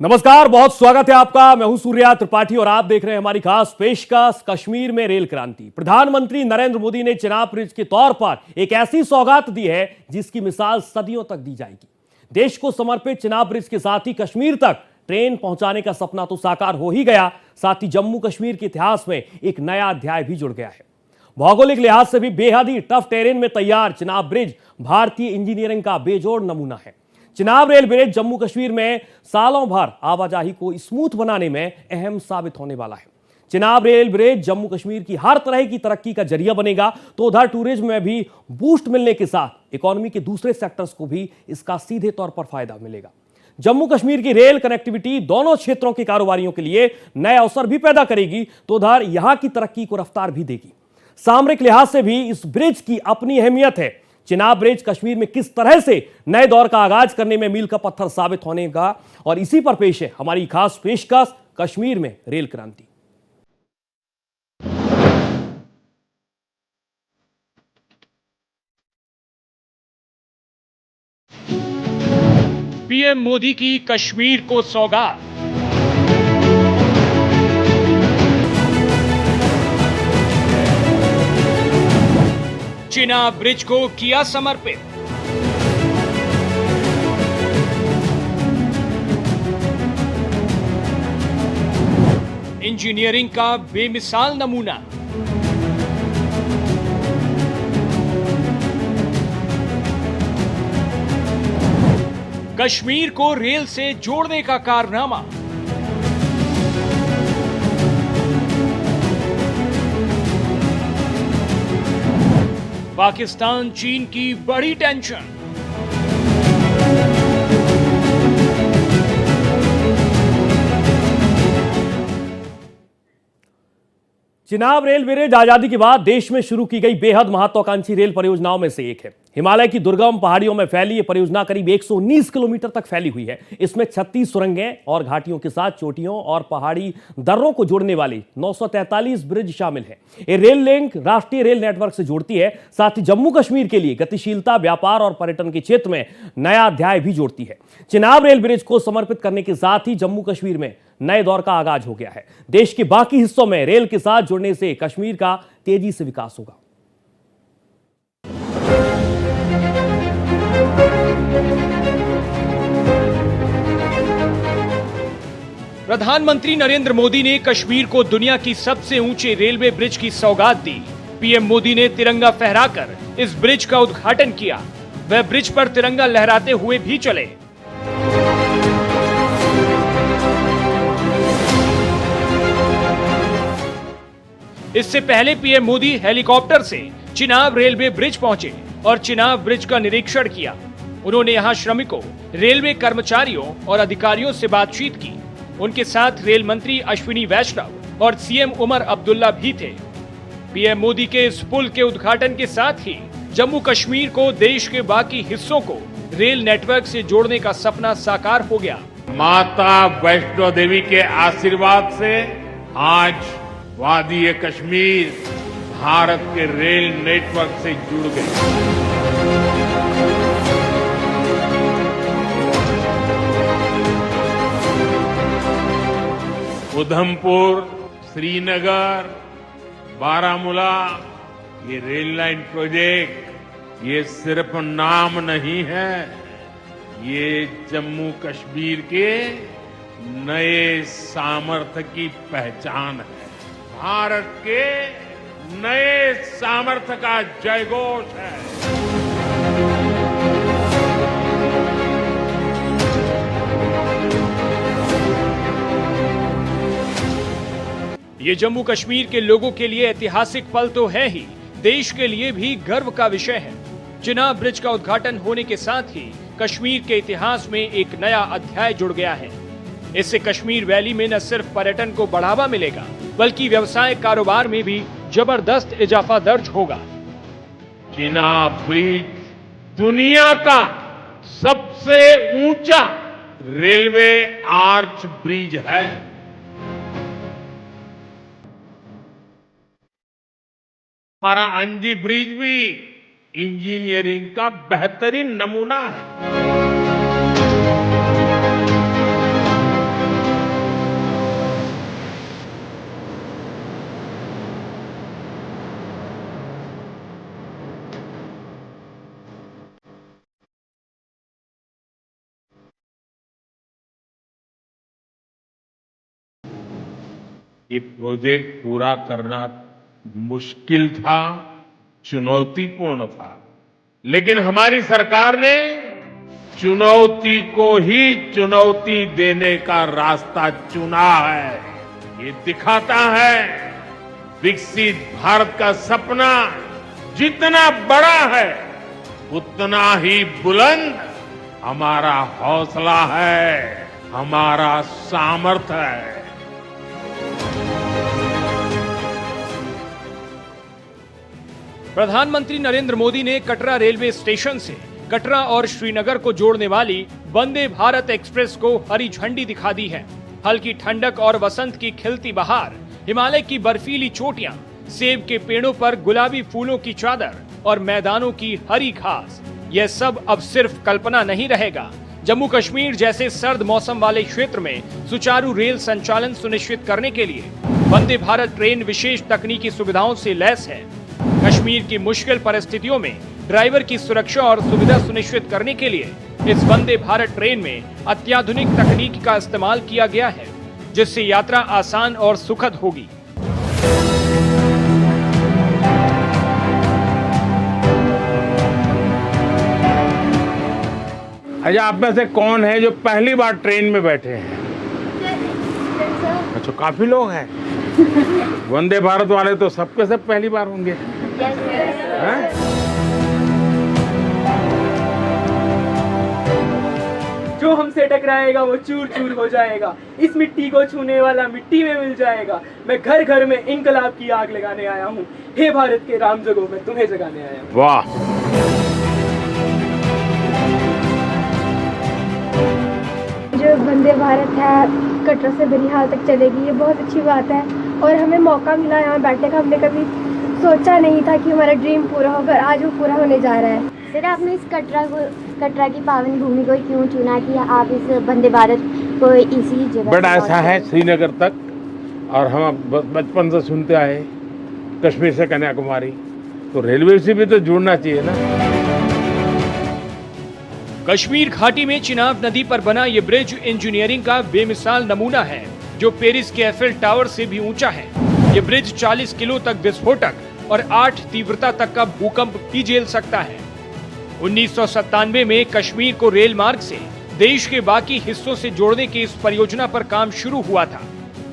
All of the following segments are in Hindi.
नमस्कार, बहुत स्वागत है आपका। मैं हूं सूर्या त्रिपाठी और आप देख रहे हैं हमारी खास पेशकश कश्मीर में रेल क्रांति। प्रधानमंत्री नरेंद्र मोदी ने चिनाब ब्रिज के तौर पर एक ऐसी सौगात दी है जिसकी मिसाल सदियों तक दी जाएगी। देश को समर्पित चिनाब ब्रिज के साथ ही कश्मीर तक ट्रेन पहुंचाने का सपना तो साकार हो ही गया, साथ ही जम्मू कश्मीर के इतिहास में एक नया अध्याय भी जुड़ गया है। भौगोलिक लिहाज से भी बेहद ही टफ टेरेन में तैयार चिनाब ब्रिज भारतीय इंजीनियरिंग का बेजोड़ नमूना है। चिनाब रेल ब्रिज जम्मू कश्मीर में सालों भर आवाजाही को स्मूथ बनाने में अहम साबित होने वाला है। चिनाब रेल ब्रिज जम्मू कश्मीर की हर तरह की तरक्की का जरिया बनेगा, तो उधर टूरिज्म में भी बूस्ट मिलने के साथ इकोनॉमी के दूसरे सेक्टर्स को भी इसका सीधे तौर पर फायदा मिलेगा। जम्मू कश्मीर की रेल कनेक्टिविटी दोनों क्षेत्रों के कारोबारियों के लिए नए अवसर भी पैदा करेगी, तो उधर यहां की तरक्की को रफ्तार भी देगी। सामरिक लिहाज से भी इस ब्रिज की अपनी अहमियत है। चिनाब ब्रिज कश्मीर में किस तरह से नए दौर का आगाज करने में मील का पत्थर साबित होने का, और इसी पर पेश है हमारी खास पेशकश कश्मीर में रेल क्रांति। पीएम मोदी की कश्मीर को सौगात। चिनाब ब्रिज को किया समर्पित। इंजीनियरिंग का बेमिसाल नमूना। कश्मीर को रेल से जोड़ने का कारनामा। पाकिस्तान चीन की बड़ी टेंशन। चिनाब रेल ब्रिज आजादी के बाद देश में शुरू की गई बेहद महत्वाकांक्षी रेल परियोजनाओं में से एक है। हिमालय की दुर्गम पहाड़ियों में फैली यह परियोजना करीब 119 किलोमीटर तक फैली हुई है। इसमें 36 सुरंगें और घाटियों के साथ चोटियों और पहाड़ी दर्रों को जोड़ने वाली 943 ब्रिज शामिल है। ये रेल लिंक राष्ट्रीय रेल नेटवर्क से जोड़ती है, साथ ही जम्मू कश्मीर के लिए गतिशीलता, व्यापार और पर्यटन के क्षेत्र में नया अध्याय भी जोड़ती है। चिनाब रेल ब्रिज को समर्पित करने के साथ ही जम्मू कश्मीर में नए दौर का आगाज हो गया है। देश के बाकी हिस्सों में रेल के साथ जुड़ने से कश्मीर का तेजी से विकास होगा। प्रधानमंत्री नरेंद्र मोदी ने कश्मीर को दुनिया की सबसे ऊंचे रेलवे ब्रिज की सौगात दी। पीएम मोदी ने तिरंगा फहराकर इस ब्रिज का उद्घाटन किया। वह ब्रिज पर तिरंगा लहराते हुए भी चले। इससे पहले पीएम मोदी हेलीकॉप्टर से चिनाब रेलवे ब्रिज पहुंचे और चिनाब ब्रिज का निरीक्षण किया। उन्होंने यहां श्रमिकों, रेलवे कर्मचारियों और अधिकारियों से बातचीत की। उनके साथ रेल मंत्री अश्विनी वैष्णव और सीएम उमर अब्दुल्ला भी थे। पीएम मोदी के इस पुल के उद्घाटन के साथ ही जम्मू कश्मीर को देश के बाकी हिस्सों को रेल नेटवर्क से जोड़ने का सपना साकार हो गया। माता वैष्णो देवी के आशीर्वाद से आज वादी कश्मीर भारत के रेल नेटवर्क से जुड़ गई। उधमपुर, श्रीनगर, बारामूला, ये रेल लाइन प्रोजेक्ट ये सिर्फ नाम नहीं है, ये जम्मू कश्मीर के नए सामर्थ्य की पहचान है। भारत के नए सामर्थ्य का जयघोष है। ये जम्मू कश्मीर के लोगों के लिए ऐतिहासिक पल तो है ही, देश के लिए भी गर्व का विषय है। चिनाब ब्रिज का उद्घाटन होने के साथ ही कश्मीर के इतिहास में एक नया अध्याय जुड़ गया है। इससे कश्मीर वैली में न सिर्फ पर्यटन को बढ़ावा मिलेगा, बल्कि व्यवसाय कारोबार में भी जबरदस्त इजाफा दर्ज होगा। चिनाब ब्रिज दुनिया का सबसे ऊंचा रेलवे आर्च ब्रिज है। हमारा अंजी ब्रिज भी इंजीनियरिंग का बेहतरीन नमूना है। ये प्रोजेक्ट पूरा करना मुश्किल था, चुनौतीपूर्ण था, लेकिन हमारी सरकार ने चुनौती को ही चुनौती देने का रास्ता चुना है। ये दिखाता है विकसित भारत का सपना जितना बड़ा है उतना ही बुलंद हमारा हौसला है, हमारा सामर्थ्य है। प्रधानमंत्री नरेंद्र मोदी ने कटरा रेलवे स्टेशन से कटरा और श्रीनगर को जोड़ने वाली वंदे भारत एक्सप्रेस को हरी झंडी दिखा दी है। हल्की ठंडक और वसंत की खिलती बहार, हिमालय की बर्फीली चोटियां, सेब के पेड़ों पर गुलाबी फूलों की चादर और मैदानों की हरी घास, यह सब अब सिर्फ कल्पना नहीं रहेगा। जम्मू कश्मीर जैसे सर्द मौसम वाले क्षेत्र में सुचारू रेल संचालन सुनिश्चित करने के लिए वंदे भारत ट्रेन विशेष तकनीकी सुविधाओं से लैस है। कश्मीर की मुश्किल परिस्थितियों में ड्राइवर की सुरक्षा और सुविधा सुनिश्चित करने के लिए इस वंदे भारत ट्रेन में अत्याधुनिक तकनीक का इस्तेमाल किया गया है, जिससे यात्रा आसान और सुखद होगी। अच्छा, आप में से कौन है जो पहली बार ट्रेन में बैठे हैं? अच्छा, काफी लोग हैं। वंदे भारत वाले तो सबके सब पहली बार होंगे। हैं? जो हमसे टकराएगा वो चूर चूर हो जाएगा। इस मिट्टी को छूने वाला मिट्टी में मिल जाएगा। मैं घर घर में इंकलाब की आग लगाने आया हूँ। हे भारत के राम जगो, मैं तुम्हें जगाने आया हूँ। वाह! जो वंदे भारत है कटरा से बनिहाल तक चलेगी, ये बहुत अच्छी बात है और हमें मौका मिला यहाँ बैठने का। हमने कभी सोचा नहीं था कि हमारा ड्रीम पूरा होगा, आज वो पूरा होने जा रहा है। सर, आपने इस कटरा की पावन भूमि को क्यों चुना कि आप इस वंदे भारत को इसी जगह? बट ऐसा है, श्रीनगर तक, और हम बचपन से सुनते आए कश्मीर से कन्याकुमारी, तो रेलवे से भी तो जुड़ना चाहिए ना। कश्मीर घाटी में चिनाब नदी पर बना ये ब्रिज इंजीनियरिंग का बेमिसाल नमूना है, जो पेरिस के एफिल टावर से भी ऊंचा है। ये ब्रिज 40 किलो तक विस्फोटक और 8 तीव्रता तक का भूकंप भी झेल सकता है। 1997 में कश्मीर को रेल मार्ग से देश के बाकी हिस्सों से जोड़ने की इस परियोजना पर काम शुरू हुआ था।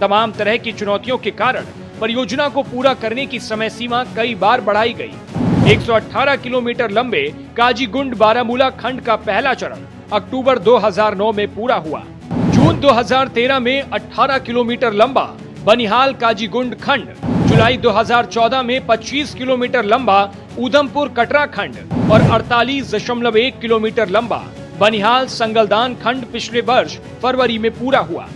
तमाम तरह की चुनौतियों के कारण परियोजना को पूरा करने की समय सीमा कई बार बढ़ाई गई। 118 किलोमीटर लंबे काजीगुंड बारामूला खंड का पहला चरण अक्टूबर 2009 में पूरा हुआ। जून 2013 में 18 किलोमीटर लंबा बनिहाल काजीगुंड खंड, जुलाई 2014 में 25 किलोमीटर लंबा उधमपुर कटरा खंड और 48.1 किलोमीटर लंबा बनिहाल संगलदान खंड पिछले वर्ष फरवरी में पूरा हुआ।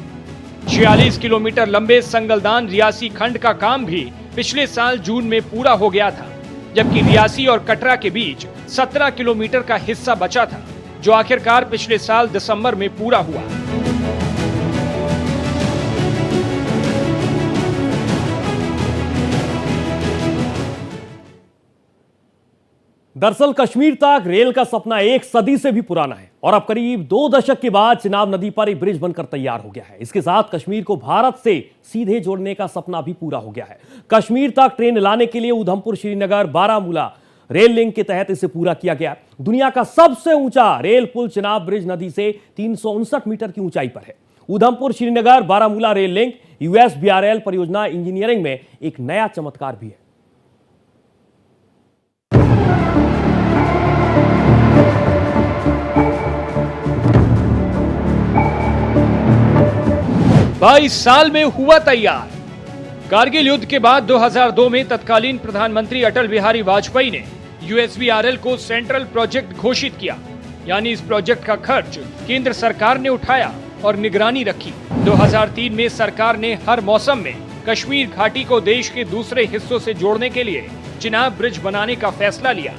46 किलोमीटर लंबे संगलदान रियासी खंड का काम भी पिछले साल जून में पूरा हो गया था, जबकि रियासी और कटरा के बीच 17 किलोमीटर का हिस्सा बचा था, जो आखिरकार पिछले साल दिसंबर में पूरा हुआ। दरअसल कश्मीर तक रेल का सपना एक सदी से भी पुराना है और अब करीब 2 दशक के बाद चिनाब नदी पर एक ब्रिज बनकर तैयार हो गया है। इसके साथ कश्मीर को भारत से सीधे जोड़ने का सपना भी पूरा हो गया है। कश्मीर तक ट्रेन लाने के लिए उधमपुर श्रीनगर बारामूला रेल लिंक के तहत इसे पूरा किया गया। दुनिया का सबसे ऊंचा रेल पुल चिनाब ब्रिज नदी से 359 मीटर की ऊंचाई पर है। Udhampur Srinagar Baramulla rail link USBRL परियोजना इंजीनियरिंग में एक नया चमत्कार भी है। बाईस साल में हुआ तैयार। कारगिल युद्ध के बाद 2002 में तत्कालीन प्रधानमंत्री अटल बिहारी वाजपेयी ने USBRL को सेंट्रल प्रोजेक्ट घोषित किया, यानी इस प्रोजेक्ट का खर्च केंद्र सरकार ने उठाया और निगरानी रखी। 2003 में सरकार ने हर मौसम में कश्मीर घाटी को देश के दूसरे हिस्सों से जोड़ने के लिए चिनाब ब्रिज बनाने का फैसला लिया।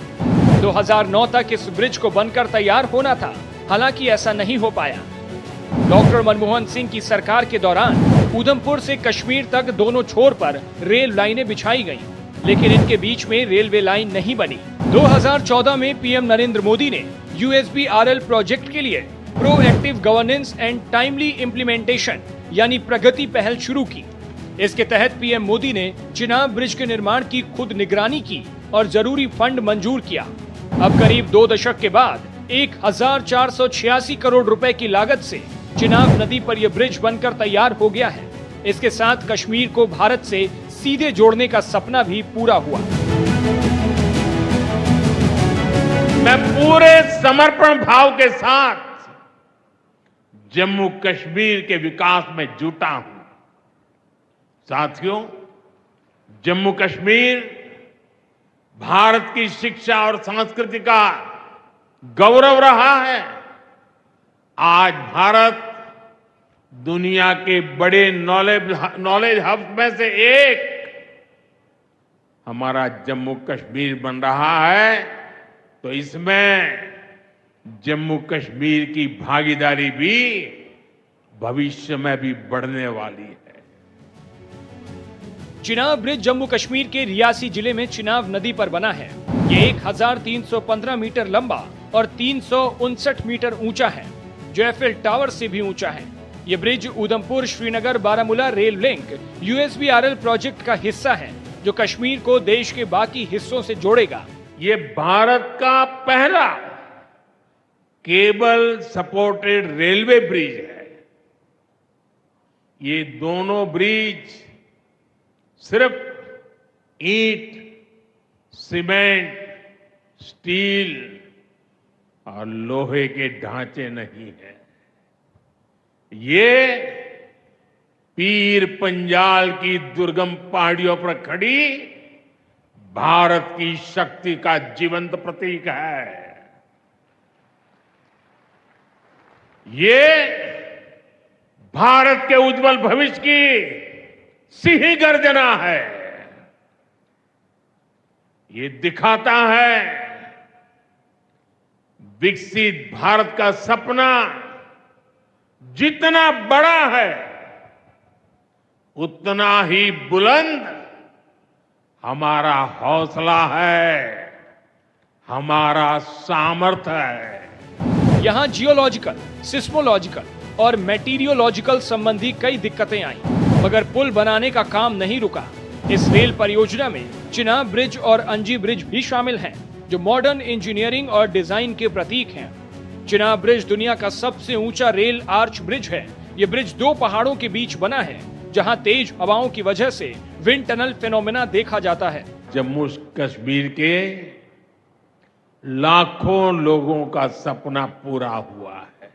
2009 तक इस ब्रिज को बनकर तैयार होना था, हालांकि ऐसा नहीं हो पाया। डॉक्टर मनमोहन सिंह की सरकार के दौरान उधमपुर से कश्मीर तक दोनों छोर पर रेल लाइनें बिछाई गईं, लेकिन इनके बीच में रेलवे लाइन नहीं बनी। 2014 में पीएम नरेंद्र मोदी ने USBRL प्रोजेक्ट के लिए proactive governance and timely implementation यानी प्रगति पहल शुरू की। इसके तहत पीएम मोदी ने चिनाब ब्रिज के निर्माण की खुद निगरानी की और जरूरी फंड मंजूर किया। अब करीब 2 दशक के बाद 1486 करोड़ रुपए की लागत से चिनाब नदी पर यह ब्रिज बनकर तैयार हो गया है। इसके साथ कश्मीर को भारत से सीधे जोड़ने का सपना भी पूरा हुआ। मैं पूरे समर्पण भाव के साथ जम्मू कश्मीर के विकास में जुटा हूं। साथियों, जम्मू कश्मीर भारत की शिक्षा और संस्कृति का गौरव रहा है। आज भारत दुनिया के बड़े नॉलेज हब में से एक हमारा जम्मू कश्मीर बन रहा है, तो इसमें जम्मू कश्मीर की भागीदारी भी भविष्य में भी बढ़ने वाली है। चिनाब ब्रिज जम्मू कश्मीर के रियासी जिले में चिनाब नदी पर बना है। ये 1315 मीटर लंबा और 359 मीटर ऊंचा है, जो एफएल टावर से भी ऊंचा है। ये bridge Udhampur Srinagar Baramulla rail link USBRL project का हिस्सा है, जो कश्मीर को देश के बाकी हिस्सों से जोड़ेगा। ये भारत का पहला केबल सपोर्टेड रेलवे ब्रिज है। ये दोनों ब्रिज सिर्फ ईंट, सीमेंट, स्टील और लोहे के ढांचे नहीं है। ये पीर पंजाल की दुर्गम पहाड़ियों पर खड़ी भारत की शक्ति का जीवंत प्रतीक है। ये भारत के उज्जवल भविष्य की सिंह गर्जना है। ये दिखाता है विकसित भारत का सपना जितना बड़ा है, उतना ही बुलंद हमारा हौसला है, हमारा सामर्थ्य है। यहाँ जियोलॉजिकल, सिस्मोलॉजिकल और मेटीरियोलॉजिकल संबंधी कई दिक्कतें आई, मगर पुल बनाने का काम नहीं रुका। इस रेल परियोजना में चिनाब ब्रिज और अंजी ब्रिज भी शामिल हैं, जो मॉडर्न इंजीनियरिंग और डिजाइन के प्रतीक हैं। चिनाब ब्रिज दुनिया का सबसे ऊंचा रेल आर्च ब्रिज है। ये ब्रिज 2 पहाड़ों के बीच बना है, जहां तेज हवाओं की वजह से विंड टनल फिनोमेना देखा जाता है। जम्मू कश्मीर के लाखों लोगों का सपना पूरा हुआ है।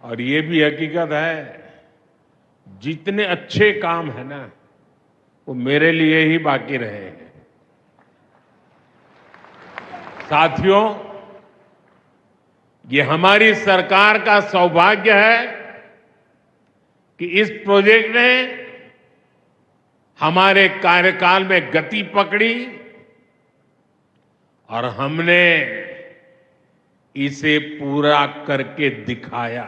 और ये भी हकीकत है, जितने अच्छे काम है ना, वो मेरे लिए ही बाकी रहे हैं। साथियों, ये हमारी सरकार का सौभाग्य है कि इस प्रोजेक्ट ने हमारे कार्यकाल में गति पकड़ी और हमने इसे पूरा करके दिखाया।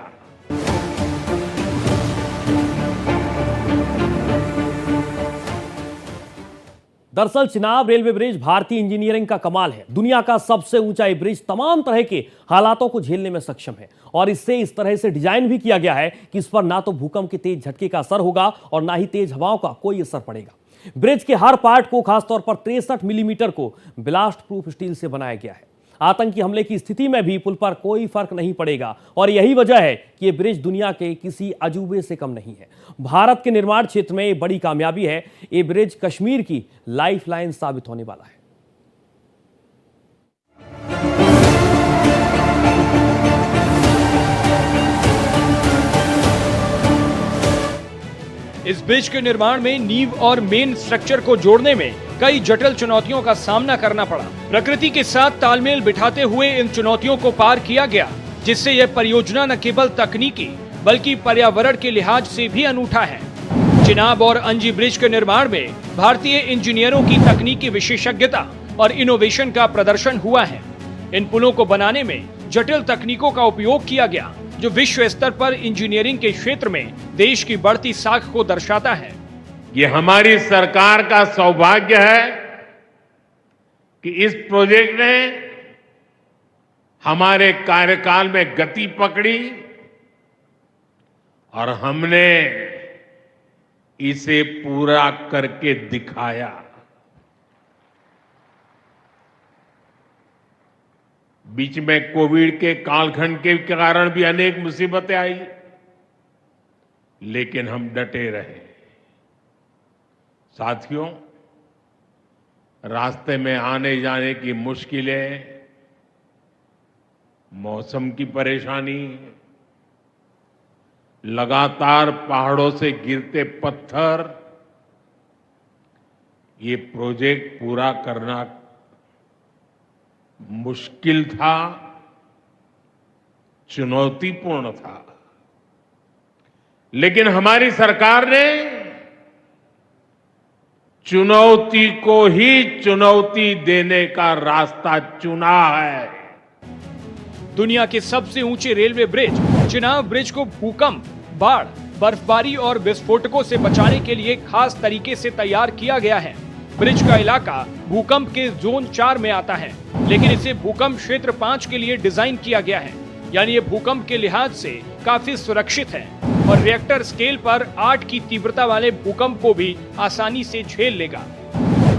दरअसल चिनाब रेलवे ब्रिज भारतीय इंजीनियरिंग का कमाल है। दुनिया का सबसे ऊंचा ये ब्रिज तमाम तरह के हालातों को झेलने में सक्षम है और इससे इस तरह से डिजाइन भी किया गया है कि इस पर ना तो भूकंप के तेज झटके का असर होगा और ना ही तेज हवाओं का कोई असर पड़ेगा। ब्रिज के हर पार्ट को, खासतौर पर 63 मिलीमीटर को ब्लास्ट प्रूफ स्टील से बनाया गया है। आतंकी हमले की स्थिति में भी पुल पर कोई फर्क नहीं पड़ेगा और यही वजह है कि ये ब्रिज दुनिया के किसी अजूबे से कम नहीं है। भारत के निर्माण क्षेत्र में ये बड़ी कामयाबी है। ये ब्रिज कश्मीर की लाइफलाइन साबित होने वाला है। इस ब्रिज के निर्माण में नींव और मेन स्ट्रक्चर को जोड़ने में कई जटिल चुनौतियों का सामना करना पड़ा। प्रकृति के साथ तालमेल बिठाते हुए इन चुनौतियों को पार किया गया, जिससे यह परियोजना न केवल तकनीकी बल्कि पर्यावरण के लिहाज से भी अनूठा है। चिनाब और अंजी ब्रिज के निर्माण में भारतीय इंजीनियरों की तकनीकी विशेषज्ञता और इनोवेशन का प्रदर्शन हुआ है। इन पुलों को बनाने में जटिल तकनीकों का उपयोग किया गया, जो विश्व स्तर पर इंजीनियरिंग के क्षेत्र में देश की बढ़ती साख को दर्शाता है। ये हमारी सरकार का सौभाग्य है कि इस प्रोजेक्ट ने हमारे कार्यकाल में गति पकड़ी और हमने इसे पूरा करके दिखाया। बीच में कोविड के कालखंड के कारण भी अनेक मुसीबतें आई, लेकिन हम डटे रहे। साथियों, रास्ते में आने जाने की मुश्किलें, मौसम की परेशानी, लगातार पहाड़ों से गिरते पत्थर, ये प्रोजेक्ट पूरा करना मुश्किल था, चुनौतीपूर्ण था। लेकिन हमारी सरकार ने चुनौती को ही चुनौती देने का रास्ता चुना है। दुनिया के सबसे ऊंचे रेलवे ब्रिज चिनाब ब्रिज को भूकंप, बाढ़, बर्फबारी और विस्फोटकों से बचाने के लिए खास तरीके से तैयार किया गया है। ब्रिज का इलाका भूकंप के जोन 4 में आता है, लेकिन इसे भूकंप क्षेत्र 5 के लिए डिजाइन किया गया है। यानी ये भूकंप के लिहाज से काफी सुरक्षित है और रिएक्टर स्केल पर 8 की तीव्रता वाले भूकंप को भी आसानी से झेल लेगा।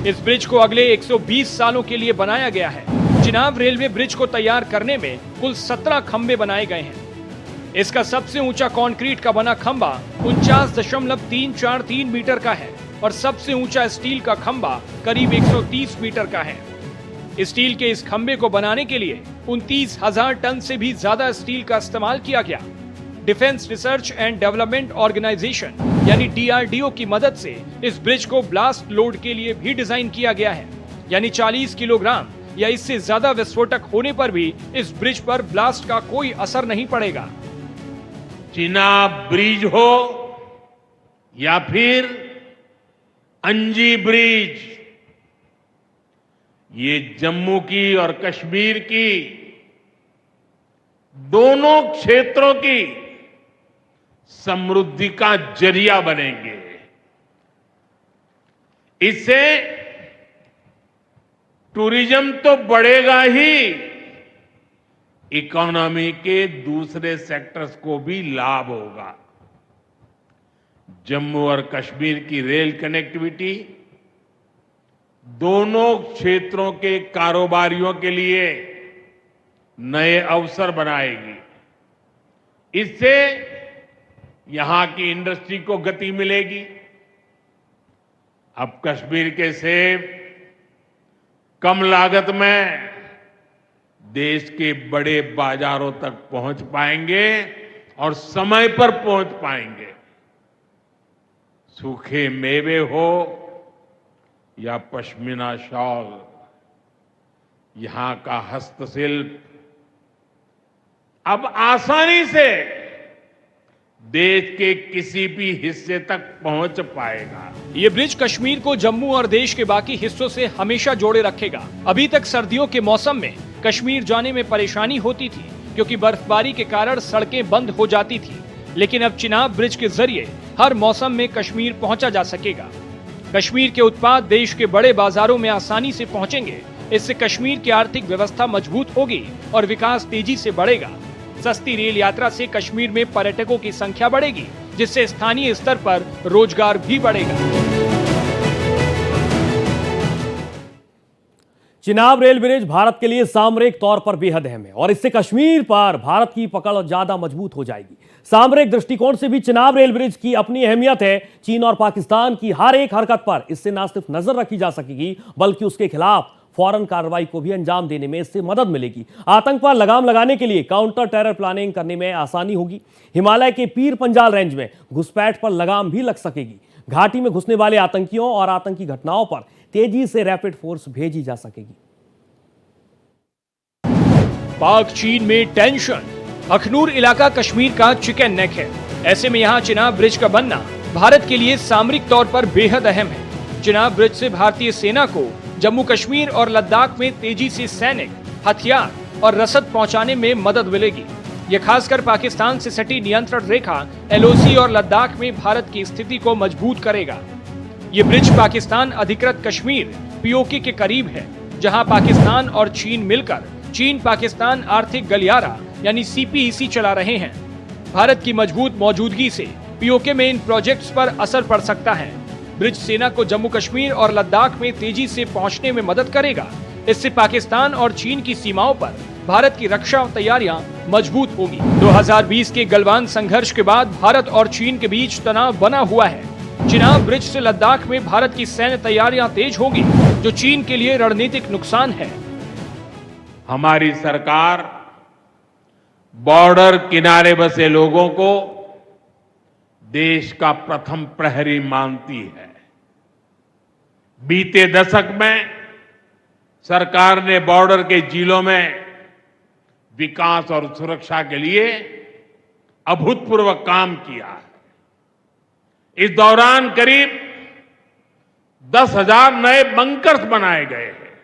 इस ब्रिज को अगले 120 सालों के लिए बनाया गया है। चिनाब रेलवे ब्रिज को तैयार करने में कुल 17 खंभे बनाए गए हैं। इसका सबसे ऊंचा कंक्रीट का बना खंभा 49.343 मीटर का है और सबसे ऊंचा स्टील का खंभा करीब 130 मीटर का है। स्टील के इस खंभे को बनाने के लिए 29,000 टन से भी ज्यादा स्टील का इस्तेमाल किया गया। Defence research and development organisation यानी DRDO की मदद से इस ब्रिज को ब्लास्ट लोड के लिए भी डिजाइन किया गया है। यानी 40 किलोग्राम या इससे ज्यादा विस्फोटक होने पर भी इस ब्रिज पर ब्लास्ट का कोई असर नहीं पड़ेगा। चिनाब ब्रिज हो या फिर अंजी ब्रिज, ये जम्मू की और कश्मीर की दोनों क्षेत्रों की समृद्धि का जरिया बनेंगे। इससे टूरिज्म तो बढ़ेगा ही, इकोनॉमी के दूसरे सेक्टर्स को भी लाभ होगा। जम्मू और कश्मीर की रेल कनेक्टिविटी दोनों क्षेत्रों के कारोबारियों के लिए नए अवसर बनाएगी। इससे यहां की इंडस्ट्री को गति मिलेगी। अब कश्मीर के सेब कम लागत में देश के बड़े बाजारों तक पहुंच पाएंगे और समय पर पहुंच पाएंगे। सूखे मेवे हो या पश्मीना शॉल, यहां का हस्तशिल्प अब आसानी से देश के किसी भी हिस्से तक पहुंच पाएगा। ये ब्रिज कश्मीर को जम्मू और देश के बाकी हिस्सों से हमेशा जोड़े रखेगा। अभी तक सर्दियों के मौसम में कश्मीर जाने में परेशानी होती थी क्योंकि बर्फबारी के कारण सड़कें बंद हो जाती थी, लेकिन अब चिनाब ब्रिज के जरिए हर मौसम में कश्मीर पहुंचा जा सकेगा। कश्मीर के उत्पाद देश के बड़े बाजारों में आसानी से पहुंचेंगे। इससे कश्मीर की आर्थिक व्यवस्था मजबूत होगी और विकास तेजी से बढ़ेगा। सस्ती रेल यात्रा से कश्मीर में पर्यटकों की संख्या बढ़ेगी, जिससे स्थानीय स्तर पर रोजगार भी बढ़ेगा। चिनाब रेल ब्रिज भारत के लिए सामरिक तौर पर बेहद अहम है और इससे कश्मीर पर भारत की पकड़ ज्यादा मजबूत हो जाएगी। सामरिक दृष्टिकोण से भी चिनाब रेल ब्रिज की अपनी अहमियत है। चीन और पाकिस्तान की हर एक हरकत पर इससे न सिर्फ नजर रखी जा सकेगी, बल्कि उसके खिलाफ फौरन कार्रवाई को भी अंजाम देने में इससे मदद मिलेगी। आतंक पर लगाम लगाने के लिए काउंटर टेरर प्लानिंग करने में आसानी होगी। हिमालय के पीर पंजाल रेंज में घुसपैठ पर लगाम भी लग सकेगी। घाटी में घुसने वाले आतंकियों और आतंकी घटनाओं पर तेजी से रैपिड फोर्स भेजी जा सकेगी। पाक चीन में टेंशन। अखनूर इलाका कश्मीर का चिकन नेक है। ऐसे में यहाँ चिनाब ब्रिज का बनना भारत के लिए सामरिक तौर पर बेहद अहम है। चिनाब ब्रिज से भारतीय सेना को जम्मू कश्मीर और लद्दाख में तेजी से सैनिक, हथियार और रसद पहुंचाने में मदद मिलेगी। यह खासकर पाकिस्तान से सटी नियंत्रण रेखा LOC और लद्दाख में भारत की स्थिति को मजबूत करेगा। ये ब्रिज पाकिस्तान अधिकृत कश्मीर POK के करीब है, जहां पाकिस्तान और चीन मिलकर चीन पाकिस्तान आर्थिक गलियारा यानी CPEC चला रहे हैं। भारत की मजबूत मौजूदगी से पीओके में इन प्रोजेक्ट्स पर असर पड़ सकता है। ब्रिज सेना को जम्मू कश्मीर और लद्दाख में तेजी से पहुंचने में मदद करेगा। इससे पाकिस्तान और चीन की सीमाओं पर भारत की रक्षा तैयारियां मजबूत होगी। 2020 के गलवान संघर्ष के बाद भारत और चीन के बीच तनाव बना हुआ है। चिनाब ब्रिज से लद्दाख में भारत की सैन्य तैयारियां तेज होगी, जो चीन के लिए रणनीतिक नुकसान है। हमारी सरकार बॉर्डर किनारे बसे लोगों को देश का प्रथम प्रहरी मानती है। बीते दशक में सरकार ने बॉर्डर के जिलों में विकास और सुरक्षा के लिए अभूतपूर्व काम किया है। इस दौरान करीब 10,000 नए बंकर्स बनाए गए हैं।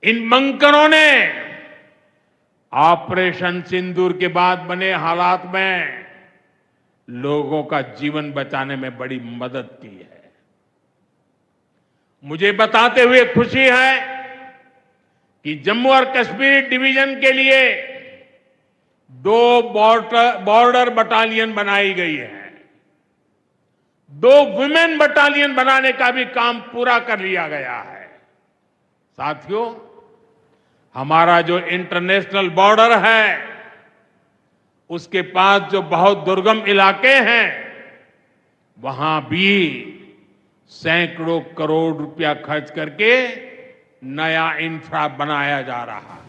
इन बंकरों ने ऑपरेशन सिंदूर के बाद बने हालात में लोगों का जीवन बचाने में बड़ी मदद की है। मुझे बताते हुए खुशी है कि जम्मू और कश्मीर डिवीजन के लिए 2 बॉर्डर बटालियन बनाई गई है। 2 वुमेन बटालियन बनाने का भी काम पूरा कर लिया गया है। साथियों, हमारा जो इंटरनेशनल बॉर्डर है, उसके पास जो बहुत दुर्गम इलाके हैं, वहां भी सैकड़ों करोड़ रुपया खर्च करके नया इंफ्रा बनाया जा रहा है।